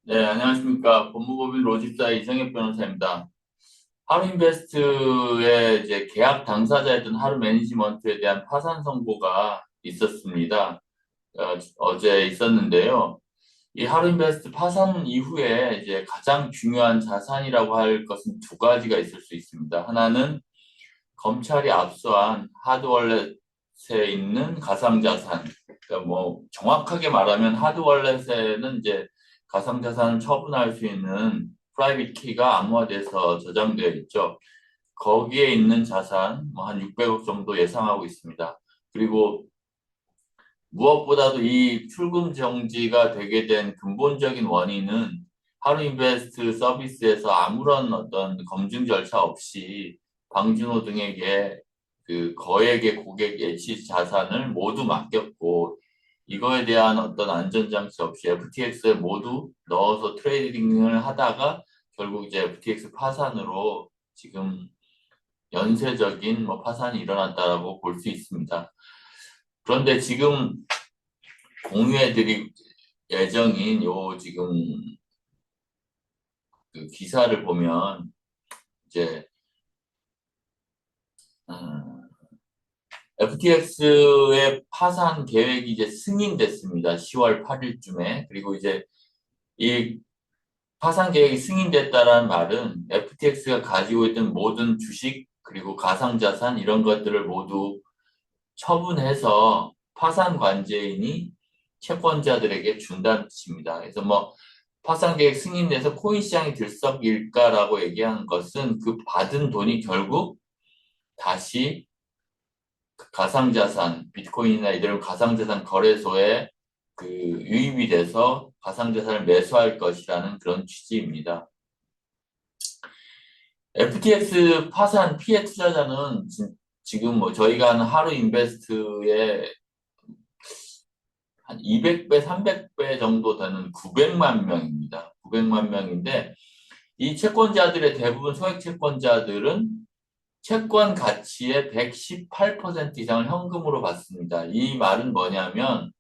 네, 안녕하십니까. 법무법인 로집사의 이성엽 변호사입니다. 하루인베스트의 이제 계약 당사자였던 하루매니지먼트에 대한 파산 선고가 있었습니다. 어제 있었는데요. 이 하루인베스트 파산 이후에 이제 가장 중요한 자산이라고 할 것은 두 가지가 있을 수 있습니다. 하나는 검찰이 압수한 하드월렛에 있는 가상자산. 그러니까 뭐 정확하게 말하면 하드월렛에는 이제 가상자산을 처분할 수 있는 프라이빗 키가 암호화돼서 저장되어 있죠. 거기에 있는 자산 뭐 한 600억 정도 예상하고 있습니다. 그리고 무엇보다도 이 출금 정지가 되게 된 근본적인 원인은 하루인베스트 서비스에서 아무런 어떤 검증 절차 없이 방준호 등에게 그 거액의 고객 예치 자산을 모두 맡겼고 이거에 대한 어떤 안전장치 없이 FTX에 모두 넣어서 트레이딩을 하다가 결국 이제 FTX 파산으로 지금 연쇄적인 뭐 파산이 일어났다라고 볼 수 있습니다. 그런데 지금 공유해드릴 예정인 요 지금 그 기사를 보면 이제 FTX의 파산 계획이 이제 승인됐습니다. 10월 8일쯤에. 그리고 이제 이 파산 계획이 승인됐다라는 말은 FTX가 가지고 있던 모든 주식 그리고 가상자산 이런 것들을 모두 처분해서 파산 관제인이 채권자들에게 준다는 뜻입니다. 그래서 뭐 파산 계획 승인돼서 코인 시장이 들썩일까라고 얘기한 것은 그 받은 돈이 결국 다시 그 가상자산, 비트코인이나 이런 가상자산 거래소에 그 유입이 돼서 가상자산을 매수할 것이라는 그런 취지입니다. FTX 파산 피해 투자자는 지금 뭐 저희가 하는 하루 인베스트의 한 200배, 300배 정도 되는 900만 명입니다. 900만 명인데 이 채권자들의 대부분 소액 채권자들은 채권 가치의 118% 이상을 현금으로 받습니다. 이 말은 뭐냐면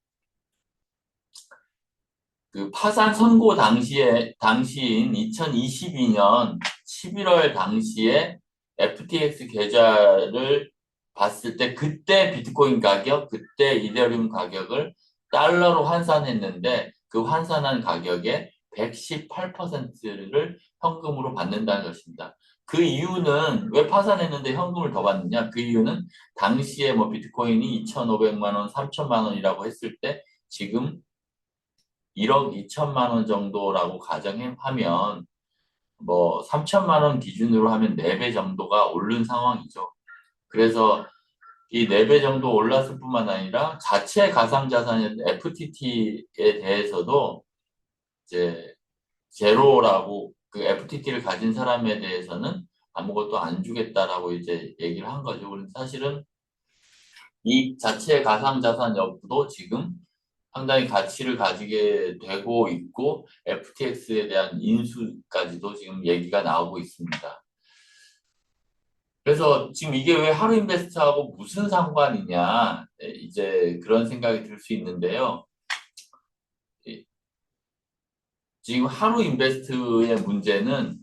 그 파산 선고 당시인 2022년 11월 당시에 FTX 계좌를 봤을 때 그때 비트코인 가격, 그때 이더리움 가격을 달러로 환산했는데 그 환산한 가격의 118%를 현금으로 받는다는 것입니다. 그 이유는 왜 파산했는데 현금을 더 받느냐? 그 이유는 당시에 뭐 비트코인이 2,500만 원, 3천만 원이라고 했을 때 지금 1억 2천만 원 정도라고 가정하면 뭐 3천만 원 기준으로 하면 4배 정도가 오른 상황이죠. 그래서 이 4배 정도 올랐을 뿐만 아니라 자체 가상자산인 FTT에 대해서도 이제 제로라고 그 FTT를 가진 사람에 대해서는 아무것도 안 주겠다라고 이제 얘기를 한 거죠. 그래서 사실은 이 자체 가상자산 여부도 지금 상당히 가치를 가지게 되고 있고 FTX에 대한 인수까지도 지금 얘기가 나오고 있습니다. 그래서 지금 이게 왜 하루인베스트하고 무슨 상관이냐 이제 그런 생각이 들 수 있는데요. 지금 하루인베스트의 문제는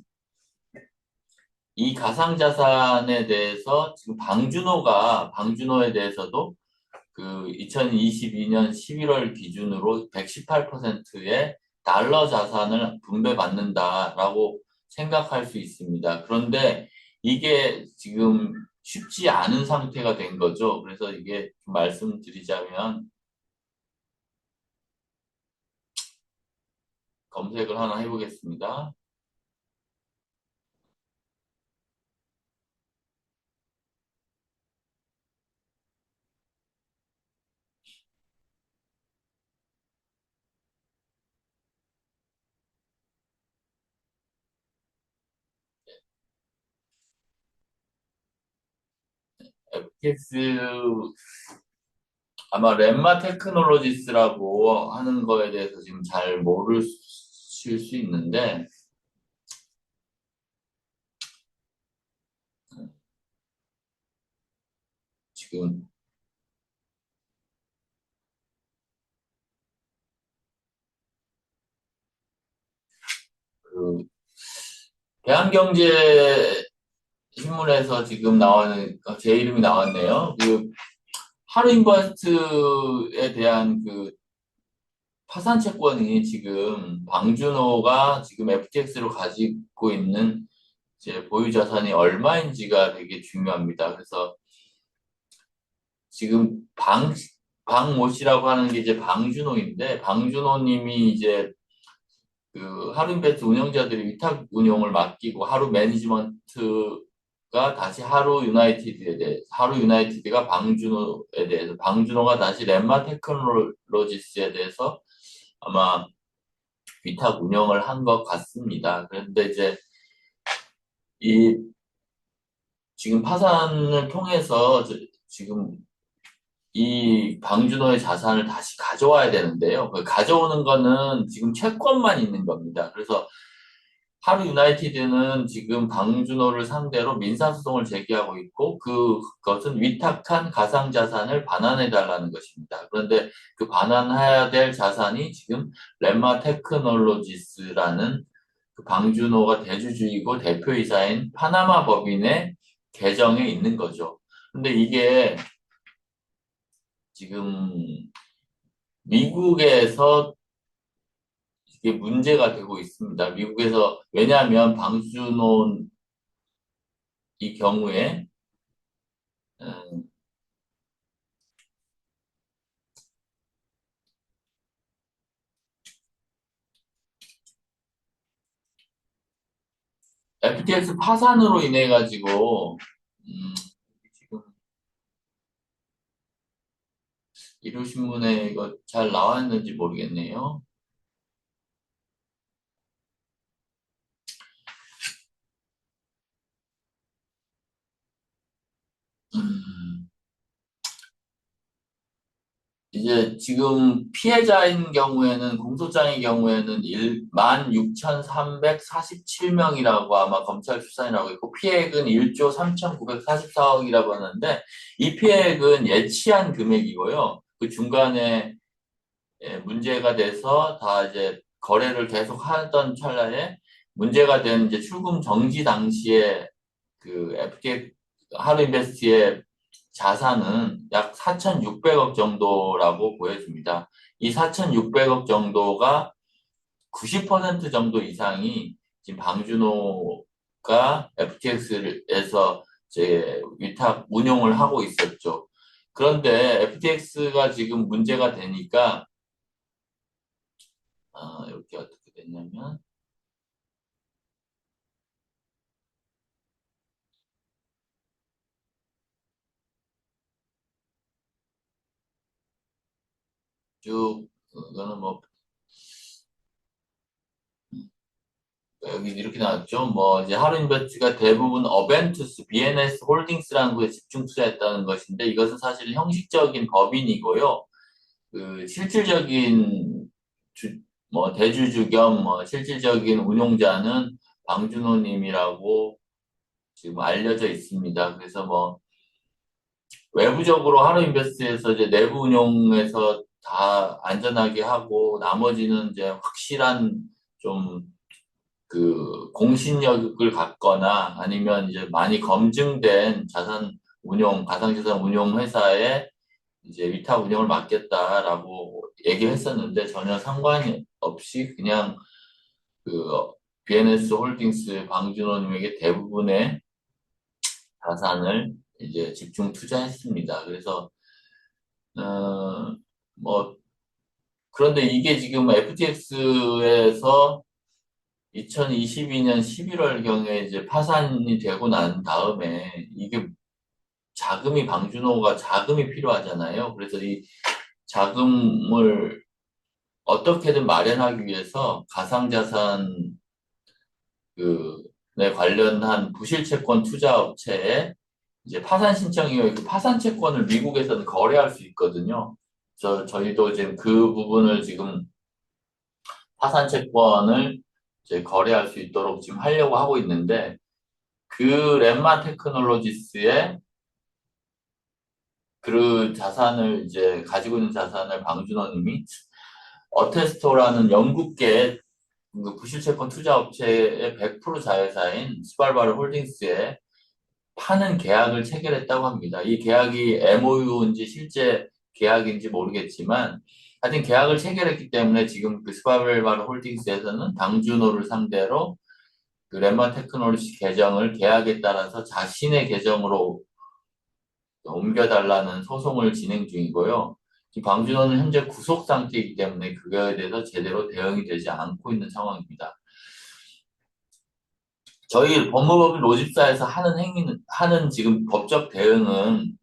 이 가상자산에 대해서 지금 방준호에 대해서도 그 2022년 11월 기준으로 118%의 달러 자산을 분배받는다라고 생각할 수 있습니다. 그런데 이게 지금 쉽지 않은 상태가 된 거죠. 그래서 이게 좀 말씀드리자면 검색을 하나 해보겠습니다. FTX 아마 렘마 테크놀로지스라고 하는 거에 대해서 지금 잘 모르실 수 있는데 지금 그 대한경제 신문에서 지금 나오는 제 이름이 나왔네요. 그 하루인버스트에 대한 그 파산 채권이 지금 방준호가 지금 FTX로 가지고 있는 이제 보유 자산이 얼마인지가 되게 중요합니다. 그래서 지금 방모 씨라고 하는 게 이제 방준호인데, 방준호님이 이제 그 하루인베스트 운영자들이 위탁 운영을 맡기고 하루 매니지먼트가 다시 하루 유나이티드에 대해 하루 유나이티드가 방준호에 대해서 방준호가 다시 렘마 테크놀로지스에 대해서 아마 위탁 운영을 한 것 같습니다. 그런데 이제 이 지금 파산을 통해서 지금 이 방준호의 자산을 다시 가져와야 되는데요. 그 가져오는 거는 지금 채권만 있는 겁니다. 그래서 하루 유나이티드는 지금 방준호를 상대로 민사소송을 제기하고 있고 그것은 위탁한 가상자산을 반환해 달라는 것입니다. 그런데 그 반환해야 될 자산이 지금 렘마 테크놀로지스라는 그 방준호가 대주주이고 대표이사인 파나마 법인의 계정에 있는 거죠. 근데 이게 지금 미국에서 이게 문제가 되고 있습니다. 미국에서 왜냐하면 방준호 이 경우에 음, FTX 파산으로 인해 가지고 지금 일요신문에 이거 잘 나와 있는지 모르겠네요. 음, 이제 지금 피해자인 경우에는 공소장의 경우에는 16,347명이라고 아마 검찰 수사에 나오고 있고 피해액은 1조 3,944억이라고 하는데 이 피해액은 예치한 금액이고요. 그 중간에 문제가 돼서 다 이제 거래를 계속 하던 찰나에 문제가 된 이제 출금 정지 당시에 그 FTX 하루인베스트의 자산은 약 4,600억 정도라고 보여집니다. 이 4,600억 정도가 90% 정도 이상이 지금 방준호가 FTX에서 이제 위탁 운용을 하고 있었죠. 그런데 FTX가 지금 문제가 되니까 이렇게 어떻게 됐냐면 쭉 그거는 뭐 여기 이렇게 나왔죠. 뭐 이제 하루인베스트가 대부분 어벤투스, BNS 홀딩스라는 곳에 집중 투자했다는 것인데 이것은 사실 형식적인 법인이고요. 그 실질적인 뭐 대주주 겸 뭐 실질적인 운용자는 방준호님이라고 지금 알려져 있습니다. 그래서 뭐 외부적으로 하루인베스트에서 이제 내부 운용에서 다 안전하게 하고 나머지는 이제 확실한 좀 그 공신력을 갖거나 아니면 이제 많이 검증된 자산 운용, 가상자산 운용 회사에 이제 위탁 운영을 맡겠다라고 얘기했었는데 전혀 상관이 없이 그냥 그 BNS 홀딩스 방준호님에게 대부분의 자산을 이제 집중 투자했습니다. 그래서 뭐 그런데 이게 지금 FTX에서 2022년 11월경에 이제 파산이 되고 난 다음에 이게 방준호가 자금이 필요하잖아요. 그래서 이 자금을 어떻게든 마련하기 위해서 가상자산 그에 관련한 부실채권 투자업체에 이제 파산 신청이요. 그 파산 채권을 미국에서는 거래할 수 있거든요. 저희도 지금 그 부분을 지금 파산 채권을 이제 거래할 수 있도록 지금 하려고 하고 있는데 그 렘마 테크놀로지스의 그 자산을 이제 가지고 있는 자산을 방준호님이 어테스토라는 영국계 그 부실채권 투자업체의 100% 자회사인 스발바르 홀딩스에 파는 계약을 체결했다고 합니다. 이 계약이 MOU인지 실제 계약인지 모르겠지만 하여튼 계약을 체결했기 때문에 지금 그 스발바르 홀딩스에서는 방준호를 상대로 그 렘마 테크놀로지 계정을 계약에 따라서 자신의 계정으로 옮겨달라는 소송을 진행 중이고요. 이 방준호는 현재 구속 상태이기 때문에 그거에 대해서 제대로 대응이 되지 않고 있는 상황입니다. 저희 법무법인 로집사에서 하는 지금 법적 대응은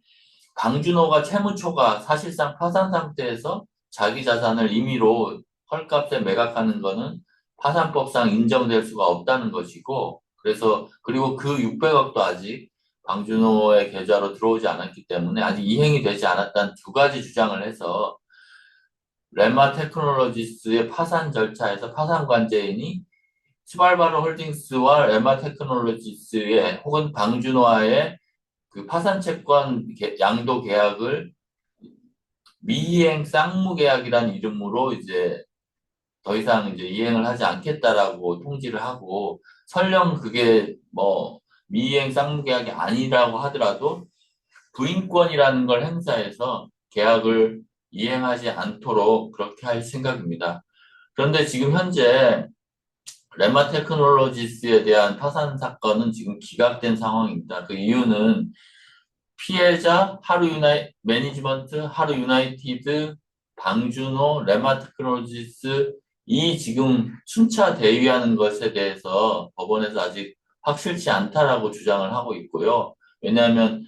방준호가 채무초가 사실상 파산 상태에서 자기 자산을 임의로 헐값에 매각하는 것은 파산법상 인정될 수가 없다는 것이고, 그래서, 그리고 그 600억도 아직 방준호의 계좌로 들어오지 않았기 때문에 아직 이행이 되지 않았다는 두 가지 주장을 해서 렘마 테크놀로지스의 파산 절차에서 파산 관계인이 스발바르 홀딩스와 렘마 테크놀로지스의 혹은 방준호와의 그 파산 채권 양도 계약을 미이행 쌍무계약이라는 이름으로 이제 더 이상 이제 이행을 하지 않겠다라고 통지를 하고 설령 그게 뭐 미이행 쌍무계약이 아니라고 하더라도 부인권이라는 걸 행사해서 계약을 이행하지 않도록 그렇게 할 생각입니다. 그런데 지금 현재 레마 테크놀로지스에 대한 파산 사건은 지금 기각된 상황입니다. 그 이유는 피해자 매니지먼트, 하루 유나이티드, 방준호, 레마 테크놀로지스 이 지금 순차 대위하는 것에 대해서 법원에서 아직 확실치 않다라고 주장을 하고 있고요. 왜냐하면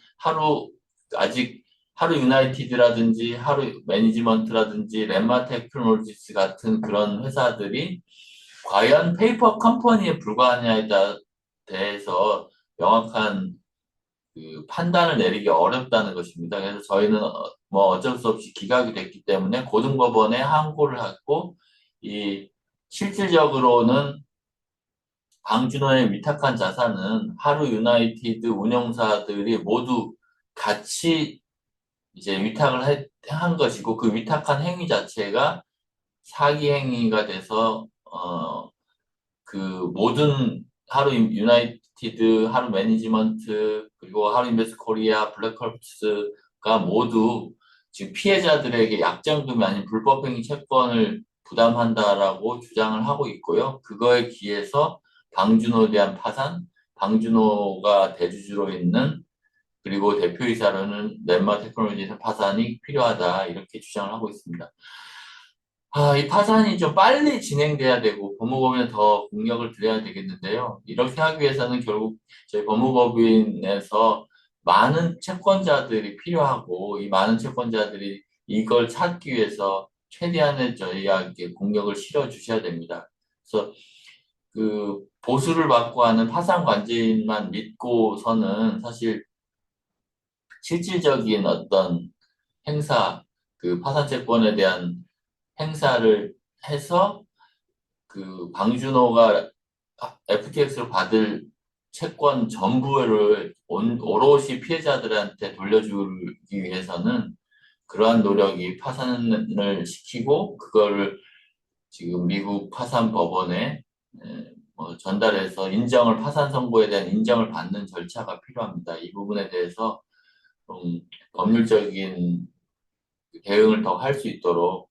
아직 하루 유나이티드라든지 하루 매니지먼트라든지 레마 테크놀로지스 같은 그런 회사들이 과연 페이퍼 컴퍼니에 불과하냐에 대해서 명확한 그 판단을 내리기 어렵다는 것입니다. 그래서 저희는 뭐 어쩔 수 없이 기각이 됐기 때문에 고등법원에 항고를 했고 이 실질적으로는 방준호의 위탁한 자산은 하루 유나이티드 운용사들이 모두 같이 이제 한 것이고 그 위탁한 행위 자체가 사기 행위가 돼서 그 모든 하루 유나이티드, 하루 매니지먼트, 그리고 하루 인베스트 코리아, 블랙컬프스가 모두 지금 피해자들에게 약정금이 아닌 불법행위 채권을 부담한다라고 주장을 하고 있고요. 그거에 기해서 방준호에 대한 파산, 방준호가 대주주로 있는 그리고 대표이사로는 넷마 테크놀로지에서 파산이 필요하다 이렇게 주장을 하고 있습니다. 이 파산이 좀 빨리 진행돼야 되고 법무법인에 더 공력을 들여야 되겠는데요. 이렇게 하기 위해서는 결국 저희 법무법인에서 많은 채권자들이 필요하고 이 많은 채권자들이 이걸 찾기 위해서 최대한의 저희에게 공력을 실어 주셔야 됩니다. 그래서 그 보수를 받고 하는 파산 관제인만 믿고서는 사실 실질적인 어떤 행사, 그 파산 채권에 대한 행사를 해서 그 방준호가 FTX로 받을 채권 전부를 오롯이 피해자들한테 돌려주기 위해서는 그러한 노력이 파산을 시키고 그거를 지금 미국 파산 법원에 뭐 전달해서 파산 선고에 대한 인정을 받는 절차가 필요합니다. 이 부분에 대해서 좀 법률적인 대응을 더 할 수 있도록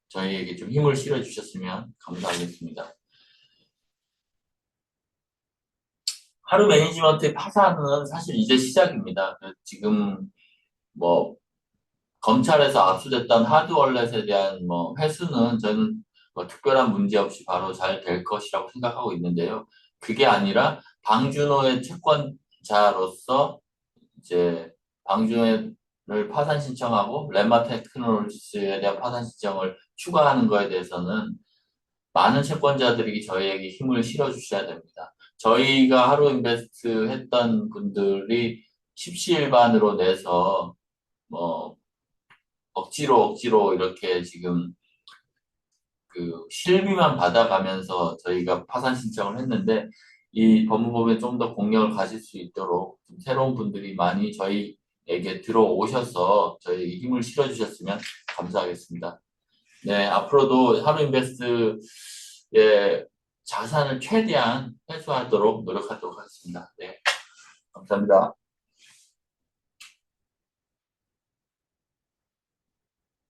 저희에게 좀 힘을 실어 주셨으면 감사하겠습니다. 하루 매니지먼트의 파산은 사실 이제 시작입니다. 지금 뭐 검찰에서 압수됐던 하드월렛에 대한 뭐 회수는 저는 뭐 특별한 문제 없이 바로 잘 될 것이라고 생각하고 있는데요. 그게 아니라 방준호의 채권자로서 이제 방준호를 파산 신청하고 렘마 테크놀로지스에 대한 파산 신청을 추가하는 거에 대해서는 많은 채권자들이 저희에게 힘을 실어 주셔야 됩니다. 저희가 하루 인베스트 했던 분들이 십시일반으로 내서 뭐 억지로 이렇게 지금 그 실비만 받아가면서 저희가 파산 신청을 했는데 이 법무법에 좀 더 공력을 가질 수 있도록 좀 새로운 분들이 많이 저희에게 들어오셔서 저희 힘을 실어 주셨으면 감사하겠습니다. 네, 앞으로도 하루 인베스트의 자산을 최대한 회수하도록 노력하도록 하겠습니다. 네, 감사합니다.